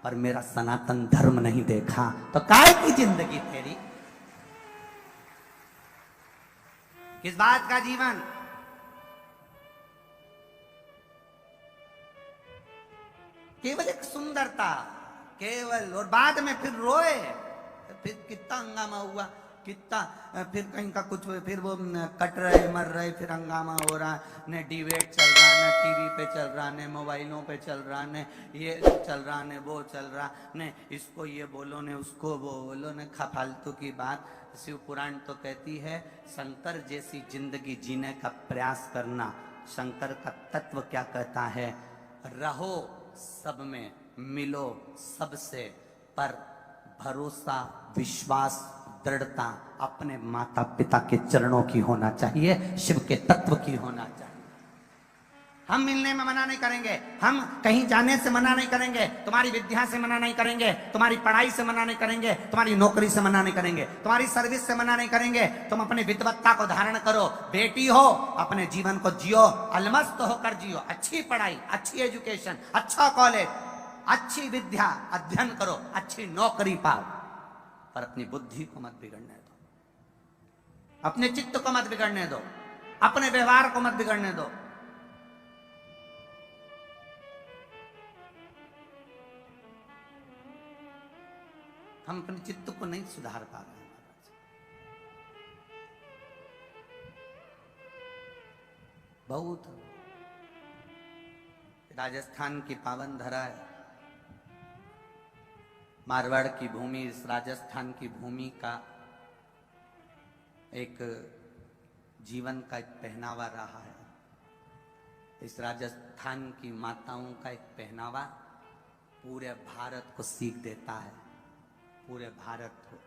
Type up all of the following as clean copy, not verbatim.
और मेरा सनातन धर्म नहीं देखा तो काय की जिंदगी तेरी? किस बात का जीवन? केवल एक सुंदरता, केवल, और बाद में फिर रोए, फिर कितना हंगामा हुआ, कितना, फिर कहीं का कुछ, फिर वो कट रहे मर रहे, फिर हंगामा हो रहा, न डिबेट चल रहा, न टीवी पे चल रहा, न मोबाइलों पे चल रहा, न ये चल रहा, न वो चल रहा, न इसको ये बोलो, न उसको वो बोलो, न फालतू की बात। शिव पुराण तो कहती है शंकर जैसी जिंदगी जीने का प्रयास करना। शंकर का तत्व क्या कहता है? रहो सब में, मिलो सबसे, पर भरोसा, विश्वास, दृढ़ता अपने माता पिता के चरणों की होना चाहिए, शिव के तत्व की होना चाहिए। हम मिलने में मना नहीं करेंगे, हम कहीं जाने से मना नहीं करेंगे, तुम्हारी विद्या से मना नहीं करेंगे, तुम्हारी पढ़ाई से मना नहीं करेंगे, तुम्हारी नौकरी से मना नहीं करेंगे, तुम्हारी सर्विस से मना नहीं करेंगे। तुम अपनी विद्वत्ता को धारण करो, बेटी हो, अपने जीवन को जियो, अलमस्त होकर जियो, अच्छी पढ़ाई, अच्छी एजुकेशन, अच्छा कॉलेज, अच्छी विद्या अध्ययन करो, अच्छी नौकरी पाओ, पर अपनी बुद्धि को मत बिगड़ने दो, अपने चित्त को मत बिगड़ने दो, अपने व्यवहार को मत बिगड़ने दो। हम अपने चित्त को नहीं सुधार पा रहे हैं। बहुत राजस्थान की पावन धरा है, मारवाड़ की भूमि, इस राजस्थान की भूमि का एक जीवन का एक पहनावा रहा है। इस राजस्थान की माताओं का एक पहनावा पूरे भारत को सीख देता है, पूरे भारत को।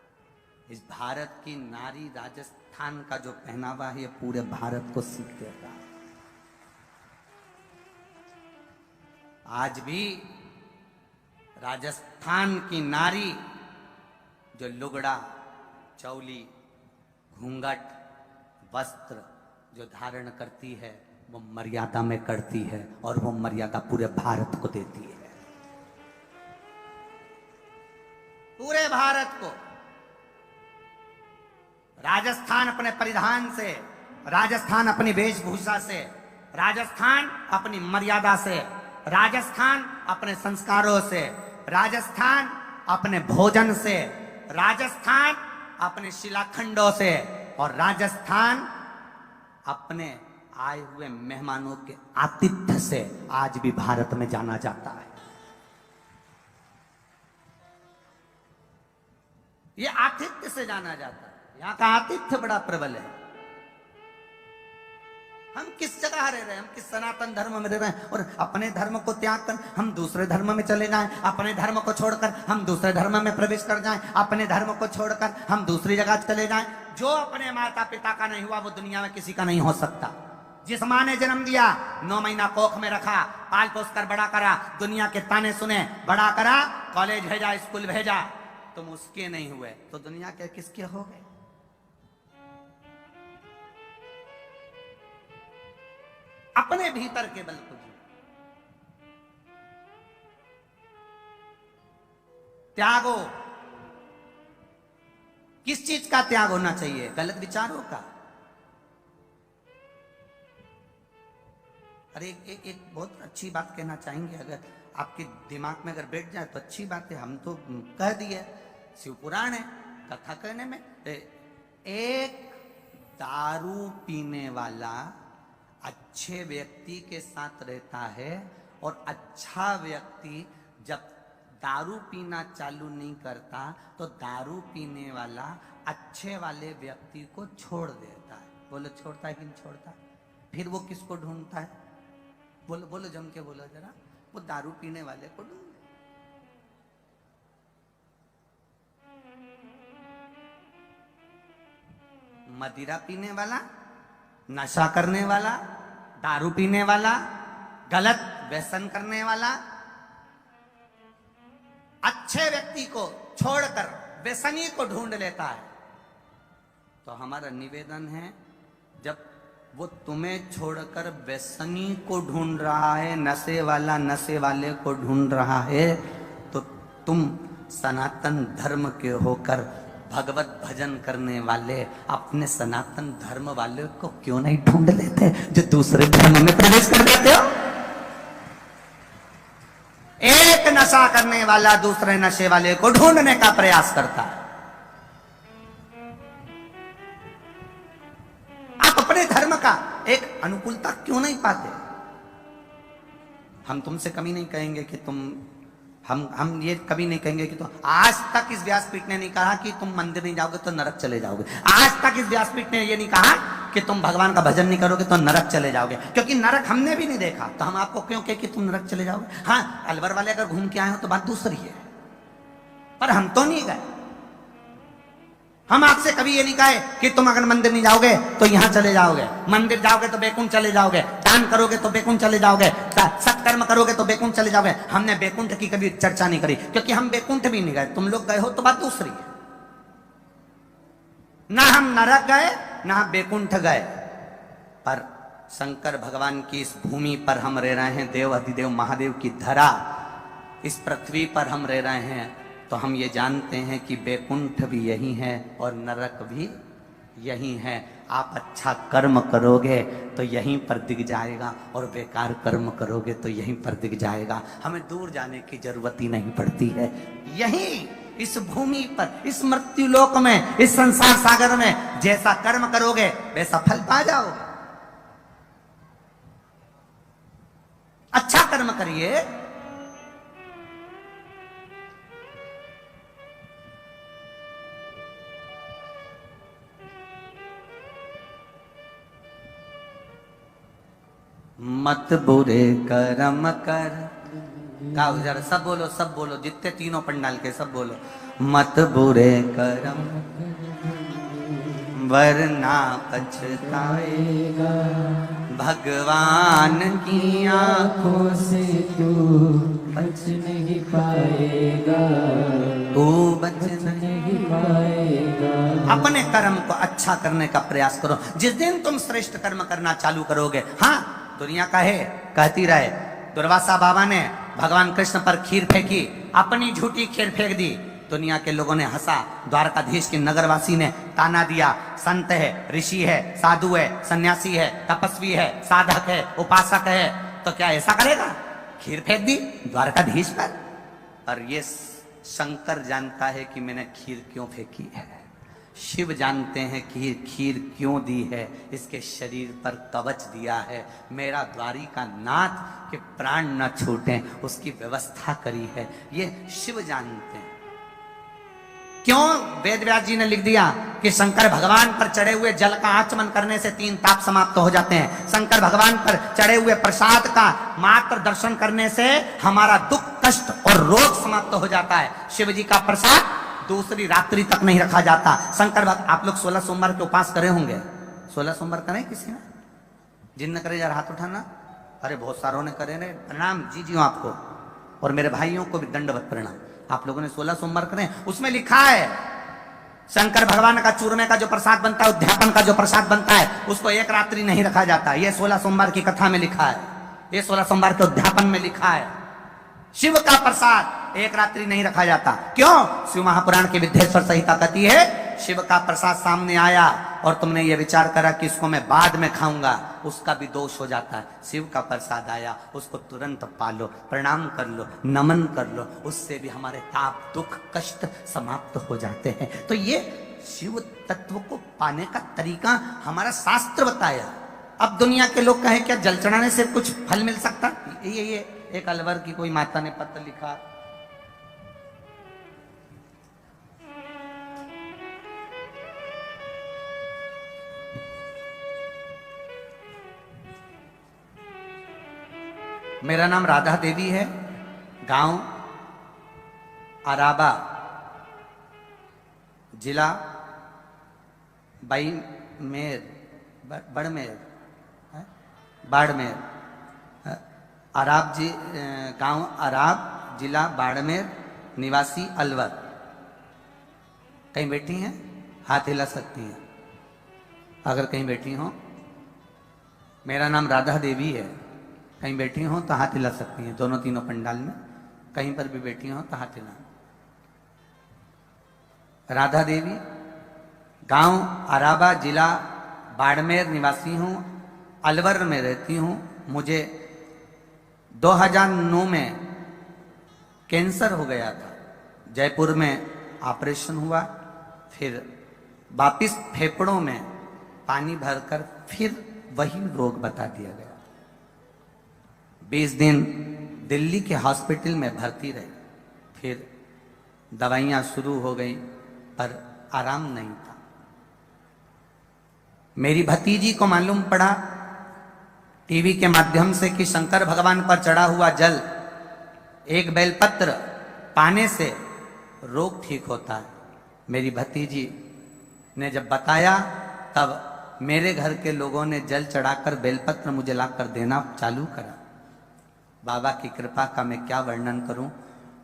इस भारत की नारी, राजस्थान का जो पहनावा है, ये पूरे भारत को सीख देता है। आज भी राजस्थान की नारी जो लुगड़ा, चौली, घूंघट, वस्त्र जो धारण करती है, वो मर्यादा में करती है, और वो मर्यादा पूरे भारत को देती है, पूरे भारत को। राजस्थान अपने परिधान से, राजस्थान अपनी वेशभूषा से, राजस्थान अपनी मर्यादा से, राजस्थान अपने संस्कारों से, राजस्थान अपने भोजन से, राजस्थान अपने शिलाखंडों से, और राजस्थान अपने आए हुए मेहमानों के आतिथ्य से आज भी भारत में जाना जाता है। ये आतिथ्य से जाना जाता है, यहां का आतिथ्य बड़ा प्रबल है। हम किस जगह रह रहे हैं? हम किस सनातन धर्म में रह रहे हैं? और अपने धर्म को त्याग कर हम दूसरे धर्म में चले जाएं, अपने धर्म को छोड़कर हम दूसरे धर्म में प्रवेश कर जाएं, अपने धर्म को छोड़कर हम दूसरी जगह चले जाएं। जो अपने माता पिता का नहीं हुआ वो दुनिया में किसी का नहीं हो सकता। जिस माँ ने जन्म दिया, 9 महीना कोख में रखा, पाल पोस कर बड़ा करा, दुनिया के ताने सुने, बड़ा करा, कॉलेज भेजा, स्कूल भेजा, तुम उसके नहीं हुए तो दुनिया के किसके हो गए? अपने भीतर के बल को जियो, त्यागो। किस चीज का त्याग होना चाहिए? गलत विचारों का। अरे एक बहुत अच्छी बात कहना चाहेंगे, अगर आपके दिमाग में अगर बैठ जाए तो अच्छी बात है, हम तो कह दिए, शिव पुराण है, कथा कहने में। एक दारू पीने वाला अच्छे व्यक्ति के साथ रहता है, और अच्छा व्यक्ति जब दारू पीना चालू नहीं करता तो दारू पीने वाला अच्छे वाले व्यक्ति को छोड़ देता है। बोलो छोड़ता है कि नहीं छोड़ता? फिर वो किसको ढूंढता है? बोलो बोलो, जम के बोलो जरा। वो दारू पीने वाले को ढूंढ। मदिरा पीने वाला, नशा करने वाला, दारू पीने वाला, गलत व्यसन करने वाला अच्छे व्यक्ति को छोड़कर व्यसनी को ढूंढ लेता है। तो हमारा निवेदन है, जब वो तुम्हें छोड़कर व्यसनी को ढूंढ रहा है, नशे वाला नशे वाले को ढूंढ रहा है, तो तुम सनातन धर्म के होकर भगवत भजन करने वाले अपने सनातन धर्म वाले को क्यों नहीं ढूंढ लेते जो दूसरे धर्म में प्रवेश कर देते हो? एक नशा करने वाला दूसरे नशे वाले को ढूंढने का प्रयास करता है। आप अपने धर्म का एक अनुकूलता क्यों नहीं पाते? हम तुमसे कभी नहीं कहेंगे कि तुम हम ये कभी नहीं कहेंगे कि आज तक इस व्यासपीठ ने नहीं कहा कि तुम मंदिर नहीं जाओगे तो नरक चले जाओगे। आज तक इस व्यासपीठ ने ये नहीं कहा कि तुम भगवान का भजन नहीं करोगे तो नरक चले जाओगे, क्योंकि नरक हमने भी नहीं देखा तो हम आपको क्यों कहे कि तुम नरक चले जाओगे। हाँ, अलवर वाले अगर घूम के आए हो तो बात दूसरी है, पर हम तो नहीं गए। हम आपसे कभी ये नहीं कहे कि तुम अगर मंदिर नहीं जाओगे तो यहां चले जाओगे, मंदिर जाओगे तो बैकुंठ चले जाओगे, दान करोगे तो बैकुंठ चले जाओगे, सत्कर्म करोगे तो बैकुंठ चले जाओगे। हमने बैकुंठ की कभी चर्चा नहीं करी, क्योंकि हम बैकुंठ भी नहीं गए। तुम लोग गए हो तो बात दूसरी है। ना हम नरक गए ना बैकुंठ गए, पर शंकर भगवान की इस भूमि पर हम रह रहे हैं, देव अधिदेव महादेव की धरा इस पृथ्वी पर हम रह रहे हैं, तो हम ये जानते हैं कि बैकुंठ भी यही है और नरक भी यही है। आप अच्छा कर्म करोगे तो यहीं पर दिख जाएगा और बेकार कर्म करोगे तो यहीं पर दिख जाएगा। हमें दूर जाने की जरूरत ही नहीं पड़ती है। यहीं इस भूमि पर, इस मृत्यु लोक में, इस संसार सागर में जैसा कर्म करोगे वैसा फल पा जाओगे। अच्छा कर्म करिए, मत बुरे कर्म कर। गाओ जरा, सब बोलो, सब बोलो, जितने तीनों पंडाल के सब बोलो। मत बुरे कर्म वरना पछताएगा, भगवान की आंखों से तू बच नहीं पाएगा, तू बच नहीं पाएगा। अपने कर्म को अच्छा करने का प्रयास करो। जिस दिन तुम श्रेष्ठ कर्म करना चालू करोगे, हाँ दुनिया कहे कहती रहे, दुर्वासा बाबा ने भगवान कृष्ण पर खीर फेंकी, अपनी झूठी खीर फेंक दी, दुनिया के लोगों ने हंसा, द्वारकाधीश के नगरवासी ने ताना दिया, संत है, ऋषि है, साधु है, सन्यासी है, तपस्वी है, साधक है, उपासक है, तो क्या ऐसा करेगा? खीर फेंक दी द्वारकाधीश पर। और ये शंकर जानता है कि मैंने खीर क्यों फेंकी है, शिव जानते हैं कि खीर क्यों दी है, इसके शरीर पर कवच दिया है, मेरा द्वारिका नाथ के प्राण न छूटे उसकी व्यवस्था करी है, ये शिव जानते हैं। क्यों वेद व्यास जी ने लिख दिया कि शंकर भगवान पर चढ़े हुए जल का आचमन करने से 3 ताप समाप्त हो जाते हैं, शंकर भगवान पर चढ़े हुए प्रसाद का मात्र दर्शन करने से हमारा दुख कष्ट और रोग समाप्त हो जाता है, शिव जी का प्रसाद दूसरी रात्रि तक नहीं रखा जाता। शंकर भक्त, आप लोग 16 सोमवार के उपास करे होंगे, 16 सोमवार करें किसी ने? जिन करे यार हाथ उठाना। अरे बहुत सारों ने करे, प्रणाम जी जी आपको, और मेरे भाइयों को भी दंडवत प्रणाम। आप लोगों ने 16 सोमवार करें, उसमें लिखा है शंकर भगवान का चूरमे का जो प्रसाद बनता है, उद्यापन का जो प्रसाद बनता है, उसको एक रात्रि नहीं रखा जाता। ये 16 सोमवार की कथा में लिखा है, ये 16 सोमवार के उद्यापन में लिखा है। शिव का प्रसाद एक रात्रि नहीं रखा जाता। क्यों? शिव महापुराण की विद्येश्वर संहिता कहती है, शिव का प्रसाद सामने आया और तुमने ये विचार करा कि इसको मैं बाद में खाऊंगा, उसका भी दोष हो जाता है। शिव का प्रसाद आया, उसको तुरंत पालो, प्रणाम कर लो, नमन कर लो, उससे भी हमारे ताप दुख कष्ट समाप्त हो जाते हैं। तो ये शिव तत्व को पाने का तरीका हमारा शास्त्र बताया। अब दुनिया के लोग कहें क्या जल चढ़ाने से कुछ फल मिल सकता? ये एक अलवर की कोई माता ने पत्र लिखा, मेरा नाम राधा देवी है, गांव अराबा, जिला बाड़मेर, अराब जी, गांव अराब, जिला बाड़मेर, निवासी अलवर। कहीं बैठी हैं? हाथ हिला सकती हैं अगर कहीं बैठी हो। मेरा नाम राधा देवी है, कहीं बैठी हो तो हाथ हिला सकती हैं, दोनों तीनों पंडाल में कहीं पर भी बैठी हो तो हाथ हिला। राधा देवी, गांव अराबा, जिला बाड़मेर निवासी हूं, अलवर में रहती हूं। मुझे 2009 में कैंसर हो गया था। जयपुर में ऑपरेशन हुआ, फिर वापिस फेफड़ों में पानी भरकर फिर वही रोग बता दिया गया। 20 दिन दिल्ली के हॉस्पिटल में भर्ती रही, फिर दवाइयां शुरू हो गई पर आराम नहीं था। मेरी भतीजी को मालूम पड़ा टीवी के माध्यम से कि शंकर भगवान पर चढ़ा हुआ जल, एक बेलपत्र पाने से रोग ठीक होता है। मेरी भतीजी ने जब बताया तब मेरे घर के लोगों ने जल चढ़ाकर बेलपत्र मुझे लाकर देना चालू करा। बाबा की कृपा का मैं क्या वर्णन करूं।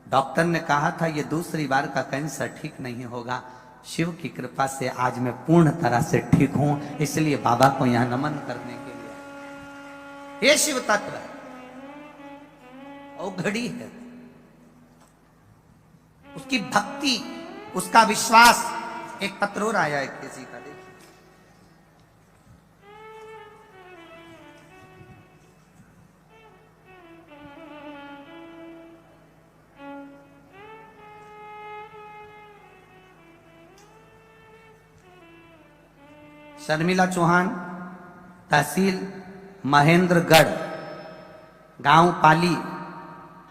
डॉक्टर ने कहा था ये दूसरी बार का कैंसर ठीक नहीं होगा। शिव की कृपा से आज मैं पूर्ण तरह से ठीक हूं, इसलिए बाबा को यहां नमन करने के लिए। ये शिव तत्व है और घड़ी है, उसकी भक्ति, उसका विश्वास। एक पत्र और आया है किसी का, देखिए। शर्मिला चौहान, तहसील महेंद्रगढ़, गांव पाली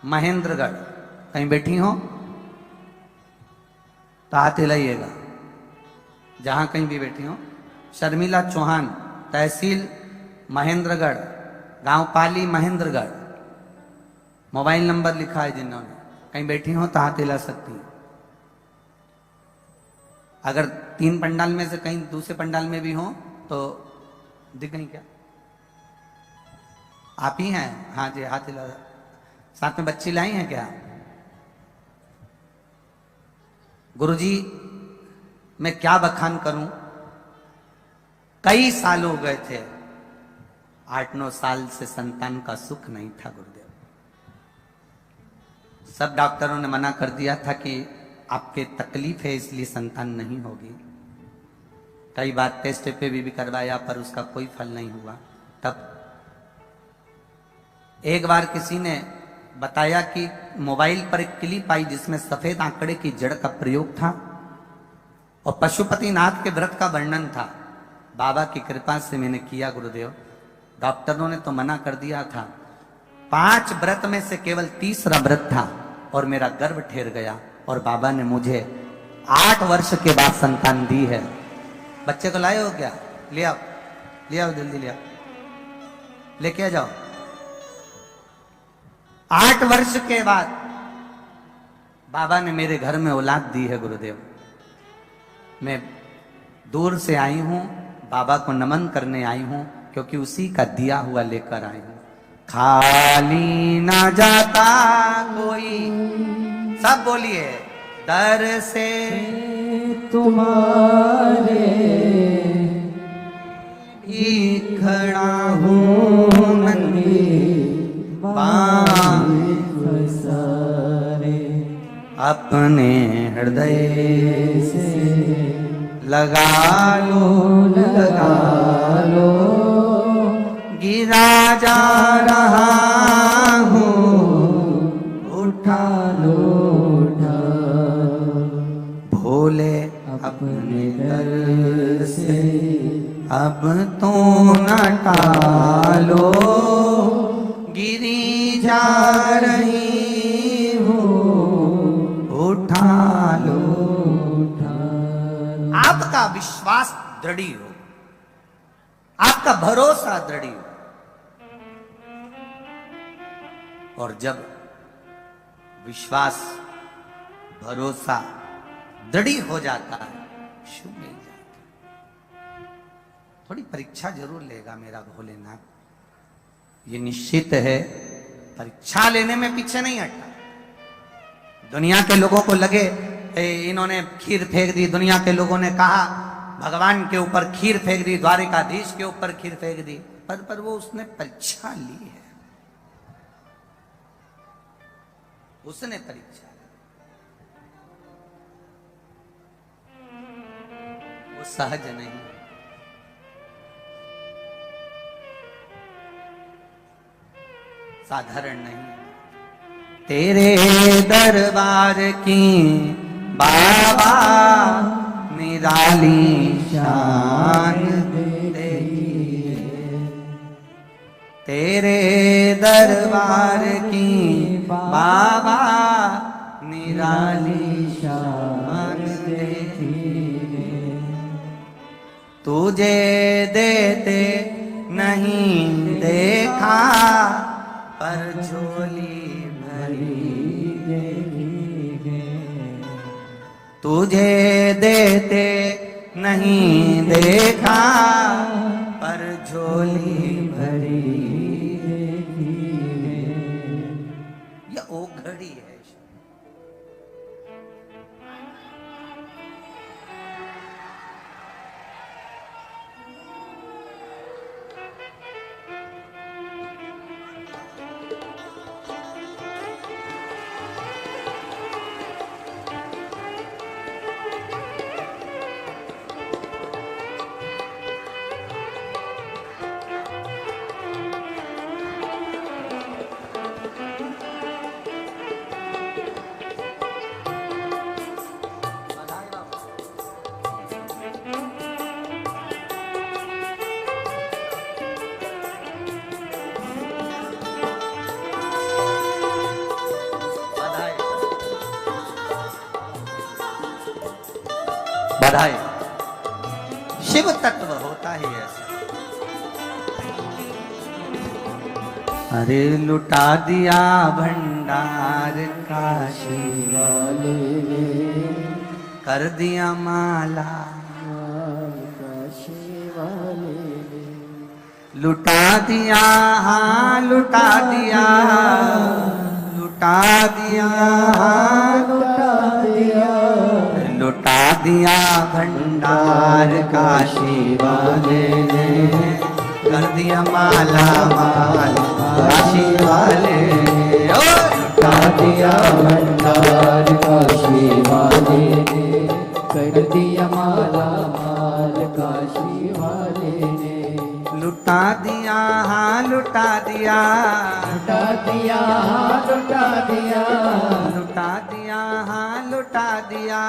महेंद्रगढ़। कहीं बैठी हो तो हाथ हिलाइएगा, जहां कहीं भी बैठी हो। शर्मिला चौहान, तहसील महेंद्रगढ़, गांव पाली महेंद्रगढ़। मोबाइल नंबर लिखा है जिन्होंने। कहीं बैठी हो तो हाथ हिला सकती है। अगर 3 पंडाल में से कहीं दूसरे पंडाल में भी हो तो दिख गई क्या? आप ही हैं? हाँ जी, हाथ हिला। साथ में बच्ची लाई हैं क्या? गुरुजी, मैं क्या बखान करूं। कई साल हो गए थे, 8-9 साल से संतान का सुख नहीं था गुरुदेव। सब डॉक्टरों ने मना कर दिया था कि आपके तकलीफ है इसलिए संतान नहीं होगी। कई बार टेस्ट पे भी करवाया पर उसका कोई फल नहीं हुआ। तब एक बार किसी ने बताया कि मोबाइल पर एक क्लिप आई जिसमें सफेद आंकड़े की जड़ का प्रयोग था और पशुपतिनाथ के व्रत का वर्णन था। बाबा की कृपा से मैंने किया गुरुदेव। डॉक्टरों ने तो मना कर दिया था। 5 व्रत में से केवल तीसरा व्रत था और मेरा गर्भ ठहर गया और बाबा ने मुझे 8 वर्ष के बाद संतान दी है। बच्चे को लाए हो क्या? ले आओ, ले आओ, जल्दी ले आओ, लेके आ जाओ। 8 वर्ष के बाद बाबा ने मेरे घर में औलाद दी है गुरुदेव। मैं दूर से आई हूं, बाबा को नमन करने आई हूं, क्योंकि उसी का दिया हुआ लेकर आई हूं। खाली ना जाता कोई, सब बोलिए, दर से तुम्हारे ही खड़ा हूं मंदिर सारे अपने हृदय से लगा लो, लगा लो। गिरा जा रहा हूँ, उठा लो उठा भोले अपने दर से अब तो न टालो। गिरी जा रही हूँ, उठा लो। आपका विश्वास दृढ़ हो, आपका भरोसा दृढ़ हो, और जब विश्वास भरोसा दृढ़ हो जाता है, शुभ मिल जाता है। थोड़ी परीक्षा जरूर लेगा मेरा भोलेनाथ, ये निश्चित है। परीक्षा लेने में पीछे नहीं हटता। दुनिया के लोगों को लगे इन्होंने खीर फेंक दी, दुनिया के लोगों ने कहा भगवान के ऊपर खीर फेंक दी, द्वारिकाधीश के ऊपर खीर फेंक दी, पर वो उसने परीक्षा ली है, उसने परीक्षा ली। वो सहज नहीं, साधारण नहीं। तेरे दरबार की बाबा निराली शान देखी, तेरे दरबार की बाबा निराली शान देखी। तुझे देते नहीं देखा पर झोली भरी देखी, तुझे देते नहीं देखा पर झोली भरी देखी। यह ओ घड़ी है। बधाई। शिव तत्व होता ही ऐसा। अरे लुटा दिया भंडार काशी वाले, कर दिया माला काशी वाले, लुटा दिया, हाँ लुटा दिया, लुटा दिया, हाँ लुटा दिया, लुटा दिया भंडार काशी वाले ने, कर दिया माला माल काशी वाले ने। ओ लुटा दिया भंडार काशी वाले ने, कर दिया माला माल काशी वाले ने। लुटा दिया, हाँ लुटा दिया, लुटा दिया, हाँ लुटा दिया, लुटा दिया, हाँ लुटा दिया,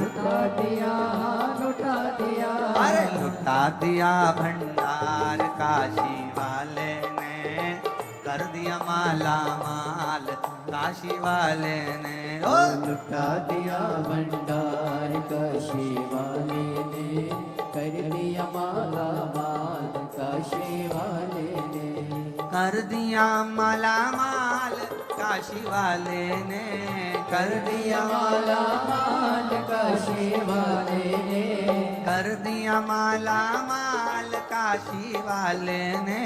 लुटा दिया, हाँ लुटा दिया। अरे लुटा दिया भंडार काशी वाले ने, कर दिया माला माल काशी वाले ने। ओ लुटा दिया भंडार काशी वाले ने, कर दिया माला माल काशी वाले ने, कर दिया माला माल काशी वाले ने, कर दिया माला माल काशी वाले ने, कर दिया माला माल काशी वाले ने,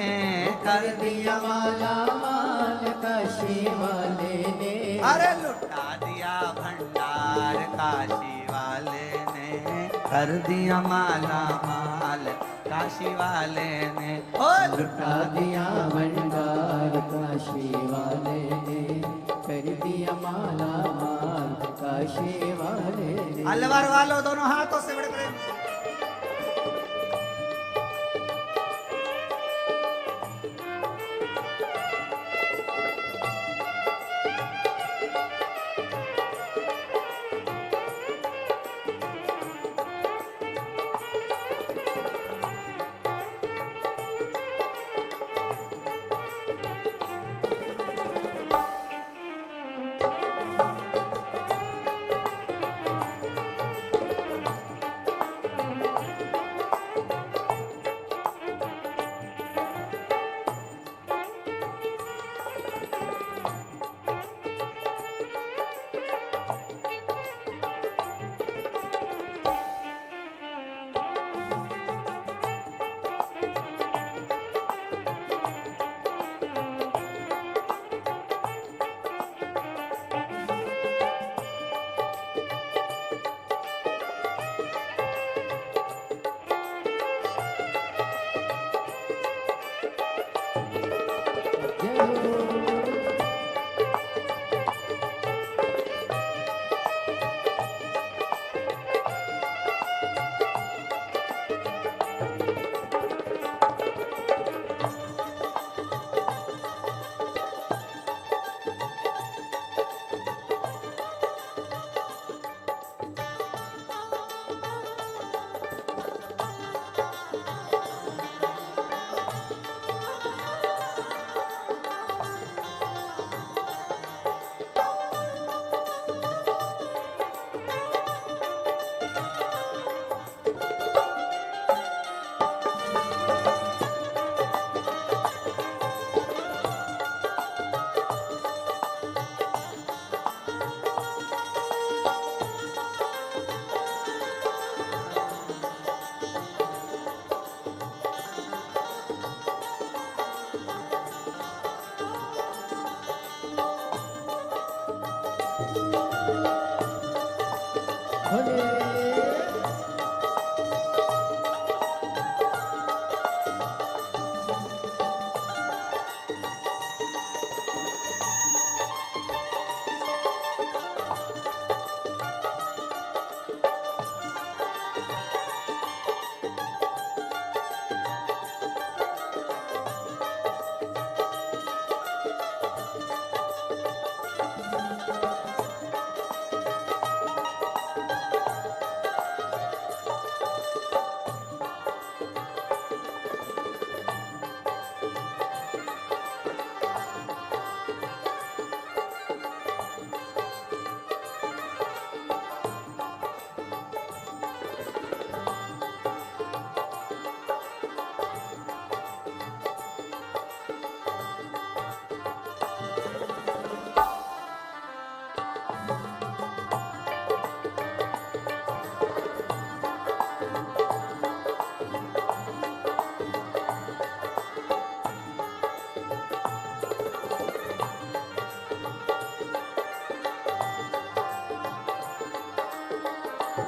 कर दिया माला माल काशी वाले ने। अरे लुटा दिया भंडार काशी वाले ने, कर दिया माला माल काशी वाले ने। ओ लुटा दिया भंडार काशी वाले ने, कर दिया माला माल काशी वाले ने। अलवर वालों दोनों हाथों से बड़े बड़े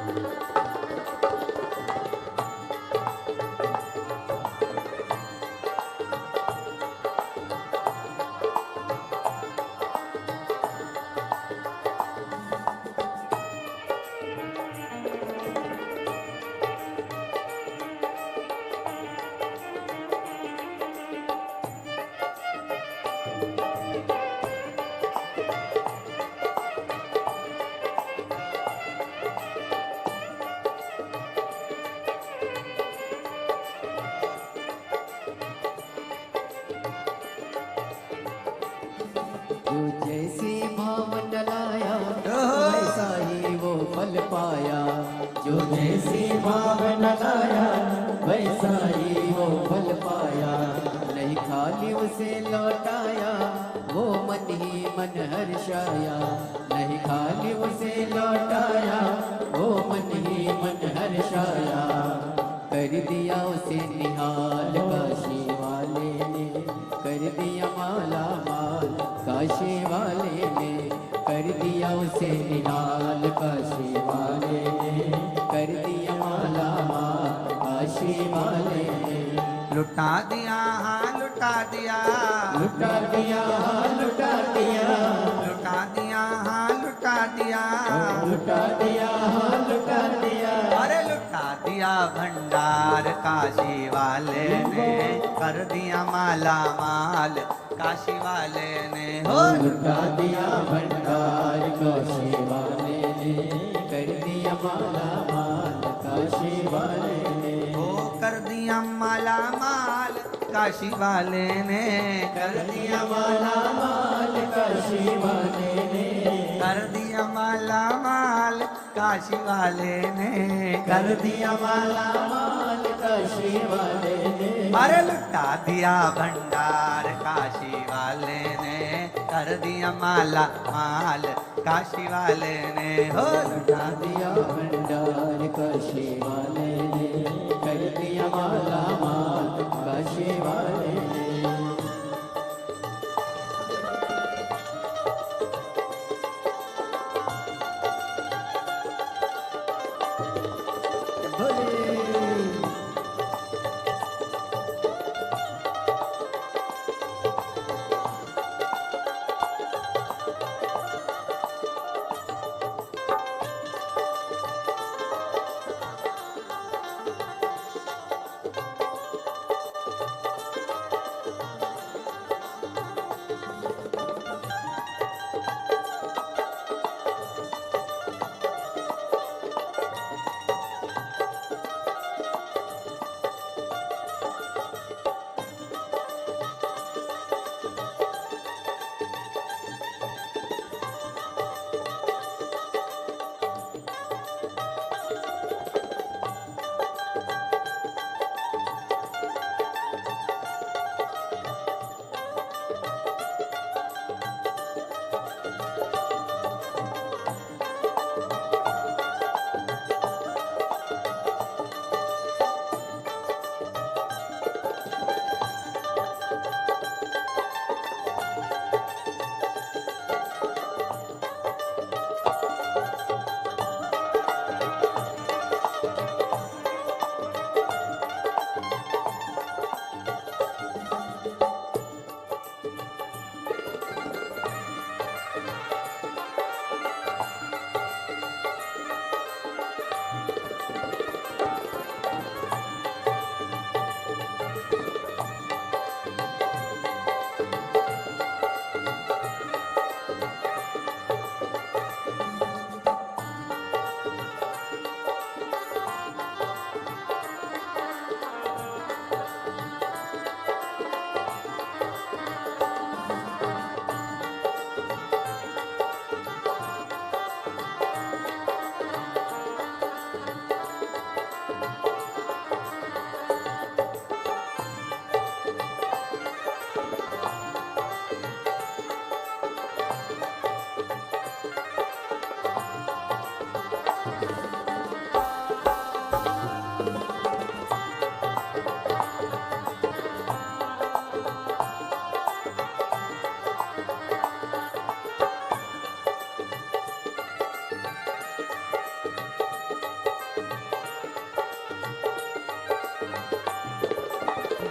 जो जैसी भावना लाया वैसा ही वो फल पाया। जो जैसी भावना लाया वैसा ही वो फल पाया। नहीं खाली उसे लौटाया वो मन ही मन हर्षाया। नहीं खाली उसे लौटाया वो मन ही मन हर्षाया। कर दिया उसे निहाल काशी वाले ने, कर दिया माला माल काशी वाले ने। कर दिया उसे निहाल काशी वाले ने, कर दिया माला माल काशी वाले ने। लुटा दिया हाँ लुटा दिया, लुटा दिया लुटा दिया, लुटा दिया हाँ लुटा दिया, लुटा दिया लुटा दिया। अरे लुटा दिया भंडार काशी वाले ने, कर दिया माला माल काशी वाले ने। हो लुटा दिया भंडार काशी वाले ने, कर दिया माला माल काशी वाले ने। हो कर दिया माला माल काशी वाले ने, कर दिया माला माल काशी वाले ने, कर दिया माला माल काशी वाले ने, कर दिया माला माल काशी वाले ने। अरे लुटा दिया भंडार काशी वाले ने, कर दिया माला माल काशी वाले ने। हो लुटा दिया भंडार काशी वाले ने, कर दिया माला माल काशी वाले ने।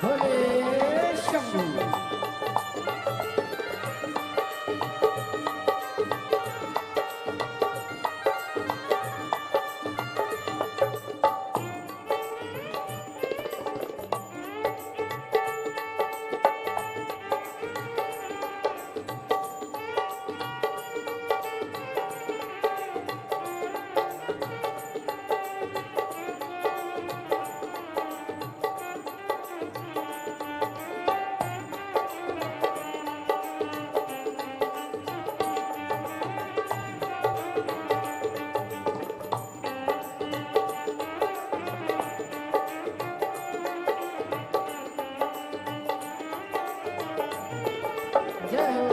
भोले शंभू। जय हो।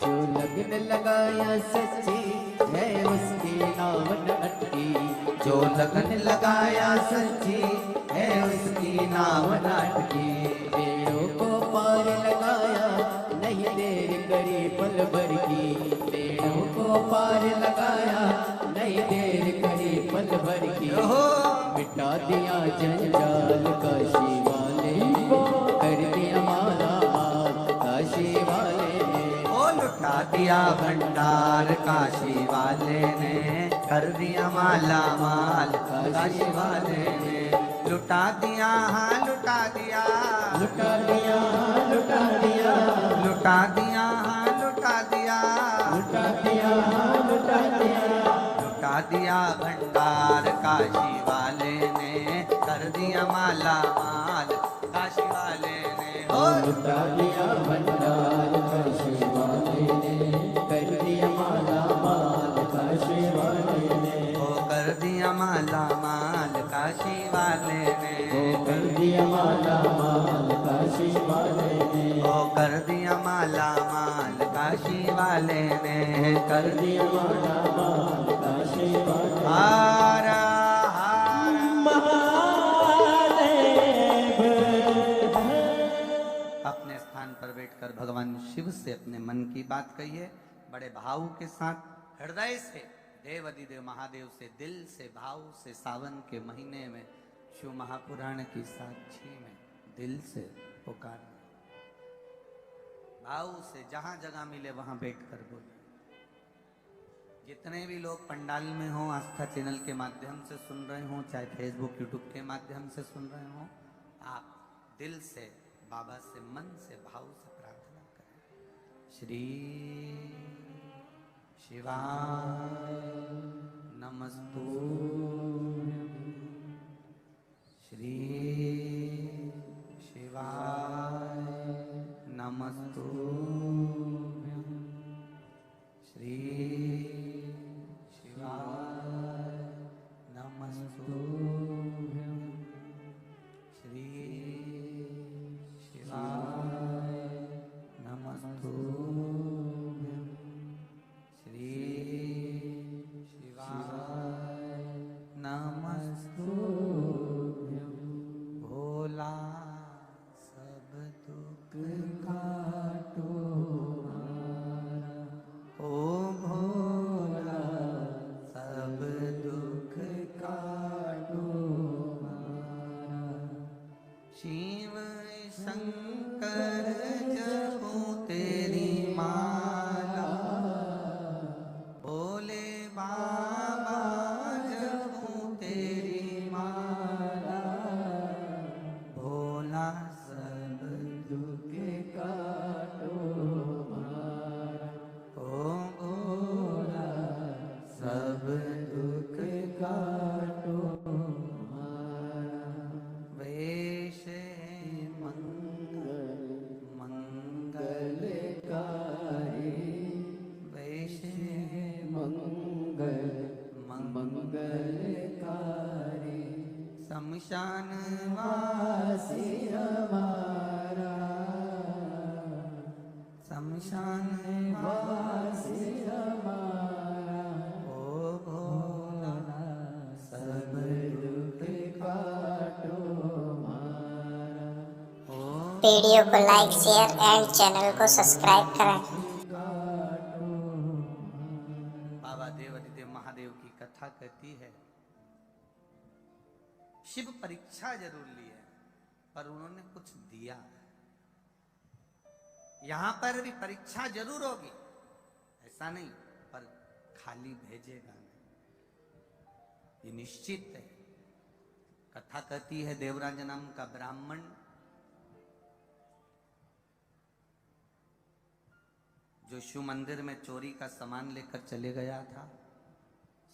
जो लगन लगाया सच्ची है उसकी नावन अटकी। जो लगन लगाया सच्ची है उसकी नावन अटकी। पेड़ों को पार लगाया नहीं देर करी पल भर की। पेड़ों को पार लगाया नहीं देर करी पल भर की। ओहो मिटा दिया जंजाल काशी वाले कर दिया माला माल काशी वाले ने। ओ लुटा दिया भंडार काशी वाले ने, कर दिया माला माल काशी वाले ने। लुटा दिया हाँ लुटा दिया, लुटा दिया लुटा दिया, लुटा दिया हाँ लुटा दिया, लुटा दिया लुटा दिया। लुटा दिया भंडार काशी वाले ने, कर दिया माला माल काशी वाले ने। ओ लुटा दिया भंडार काशी वाले ने कर दिया माला माल काशी वाले ने। ओ कर दिया माला माल काशी वाले ने, ओ कर दिया माला माल काशी वाले ने। ओ कर दिया माला माल काशी वाले ने, कर दिया माला माल काशी वाले। हार हार अपने स्थान पर बैठकर भगवान शिव से अपने मन की बात कहिए, बड़े भाव के साथ हृदय से देव अधिदेव महादेव से, दिल से, भाव से। सावन के महीने में शिव महापुराण की साक्षी में दिल से पुकार, भाव से, जहां जगह मिले वहां बैठकर बोले। जितने भी लोग पंडाल में हो, आस्था चैनल के माध्यम से सुन रहे हो, चाहे फेसबुक यूट्यूब के माध्यम से सुन रहे हो, आप दिल से बाबा से, मन से, भाव से प्रार्थना करें। श्री शिवाय नमस्तु, श्री शिवाय नमस्तु, श्री शिवाय नमस्तु, श्री शिवाय नमस्तु, श्री शिवाय नमस्तु। भोला सब दुख काटो हमारा, ओ भोला सब दुख काटो हमारा। शिव शंकर जपो तेरी माला, भोले बाबा जपो तेरी माला। भोला सब दुख काटो हमारा, ओ भोला सब दुख काटो हमारा। वेश है मंगल मंगल मंगलकारी वीडियो को लाइक शेयर एंड चैनल को सब्सक्राइब करें। बाबा देवाधिदेव महादेव की कथा कहती है, शिव परीक्षा जरूर ली है पर उन्होंने कुछ दिया। यहां पर भी परीक्षा जरूर होगी, ऐसा नहीं, पर खाली भेजेगा नहीं, ये निश्चित है। कथा कहती है, देवराज नाम का ब्राह्मण जो शिव मंदिर में चोरी का सामान लेकर चले गया था,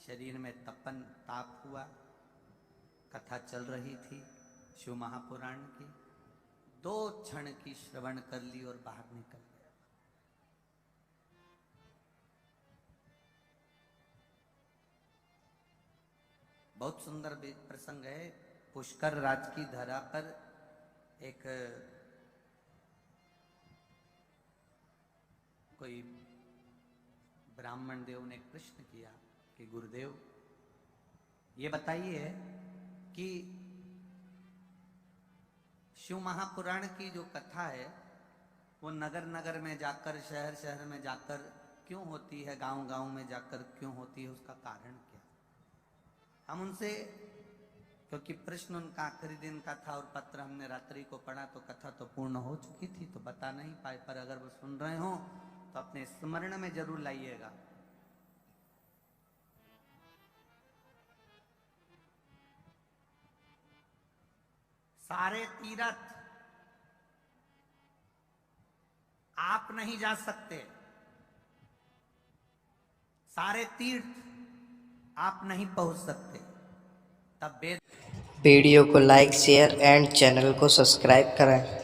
शरीर में तपन ताप हुआ, कथा चल रही थी शिव महापुराण की, 2 क्षण की श्रवण कर ली और बाहर निकल गया। बहुत सुंदर प्रसंग है। पुष्कर राज की धरा पर एक कोई ब्राह्मण देव ने प्रश्न किया कि गुरुदेव ये बताइए कि शिव महापुराण की जो कथा है वो नगर नगर में जाकर, शहर शहर में जाकर क्यों होती है, गांव गांव में जाकर क्यों होती है, उसका कारण क्या? हम उनसे, क्योंकि प्रश्न उनका आखिरी दिन का था और पत्र हमने रात्रि को पढ़ा तो कथा तो पूर्ण हो चुकी थी तो बता नहीं पाए, पर अगर वो सुन रहे हो तो अपने स्मरण में जरूर लाइएगा। सारे तीर्थ आप नहीं जा सकते, सारे तीर्थ आप नहीं पहुंच सकते, तब वेद। वीडियो को लाइक शेयर एंड चैनल को सब्सक्राइब करें।